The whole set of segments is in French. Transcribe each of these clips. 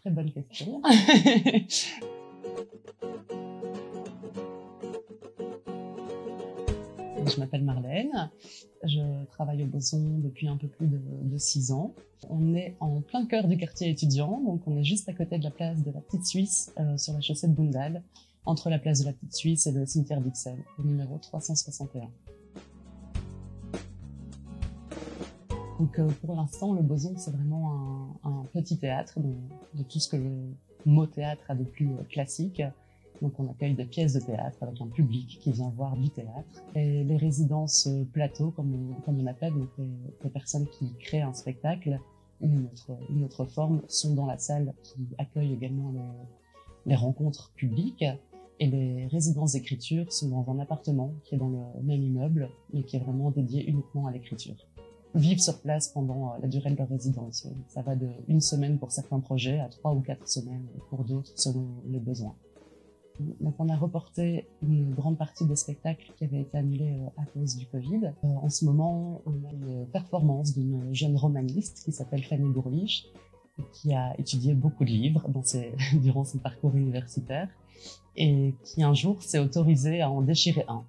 Très bonne question. Je m'appelle Marlène, je travaille au Boson depuis un peu plus de 6 ans. On est en plein cœur du quartier étudiant, donc on est juste à côté de la place de la Petite Suisse, sur la chaussée de Boundal, entre la place de la Petite Suisse et le cimetière d'Ixelles, au numéro 361. Donc pour l'instant, le Boson, c'est vraiment un petit théâtre, de tout ce que le mot théâtre a de plus classique. Donc on accueille des pièces de théâtre avec un public qui vient voir du théâtre. Et les résidences plateaux, comme on appelle, donc les personnes qui créent un spectacle ou une autre forme, sont dans la salle qui accueille également les rencontres publiques. Et les résidences d'écriture sont dans un appartement qui est dans le même immeuble, mais qui est vraiment dédié uniquement à l'écriture. Vivent sur place pendant la durée de leur résidence. Ça va de 1 semaine pour certains projets à 3 ou 4 semaines pour d'autres, selon les besoins. Donc on a reporté une grande partie des spectacles qui avaient été annulés à cause du Covid. En ce moment, on a une performance d'une jeune romaniste qui s'appelle Fanny Gourlich, qui a étudié beaucoup de livres durant son parcours universitaire et qui un jour s'est autorisée à en déchirer un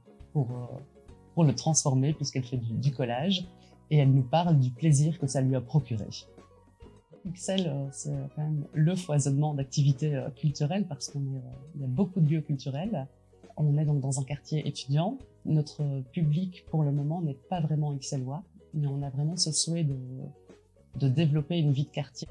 pour le transformer puisqu'elle fait du collage, et elle nous parle du plaisir que ça lui a procuré. Ixelles, c'est quand même le foisonnement d'activités culturelles parce il y a beaucoup de lieux culturels. On est donc dans un quartier étudiant. Notre public, pour le moment, n'est pas vraiment ixellois, mais on a vraiment ce souhait de développer une vie de quartier.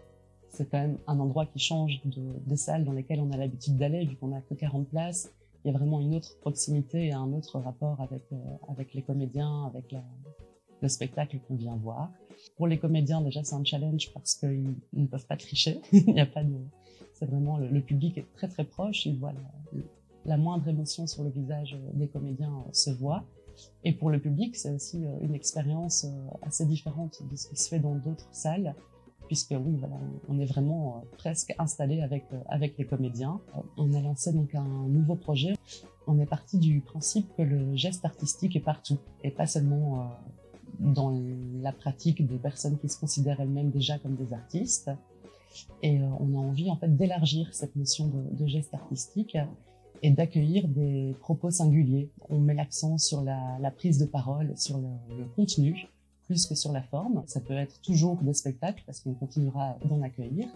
C'est quand même un endroit qui change des salles dans lesquelles on a l'habitude d'aller, vu qu'on n'a que 40 places. Il y a vraiment une autre proximité et un autre rapport avec les comédiens, avec le spectacle qu'on vient voir. Pour les comédiens, déjà, c'est un challenge parce qu'ils ne peuvent pas tricher. Il n'y a pas c'est vraiment, le public est très très proche. Ils voient la moindre émotion sur le visage des comédiens se voit. Et pour le public, c'est aussi une expérience assez différente de ce qui se fait dans d'autres salles, puisque oui, voilà, on est vraiment presque installé avec les comédiens. On a lancé donc un nouveau projet. On est parti du principe que le geste artistique est partout, et pas seulement dans la pratique des personnes qui se considèrent elles-mêmes déjà comme des artistes. Et on a envie en fait d'élargir cette notion de geste artistique et d'accueillir des propos singuliers. On met l'accent sur la prise de parole, sur le contenu, plus que sur la forme. Ça peut être toujours des spectacles, parce qu'on continuera d'en accueillir,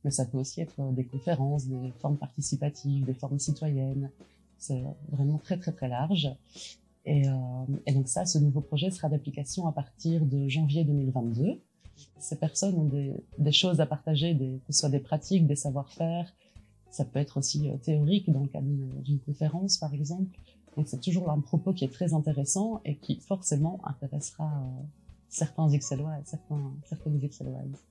mais ça peut aussi être des conférences, des formes participatives, des formes citoyennes. C'est vraiment très très très large. Et donc ça, ce nouveau projet sera d'application à partir de janvier 2022. Ces personnes ont des choses à partager, que ce soit des pratiques, des savoir-faire. Ça peut être aussi théorique dans le cadre d'une conférence, par exemple. Donc c'est toujours un propos qui est très intéressant et qui forcément intéressera certains Ixellois et certaines Ixelloises.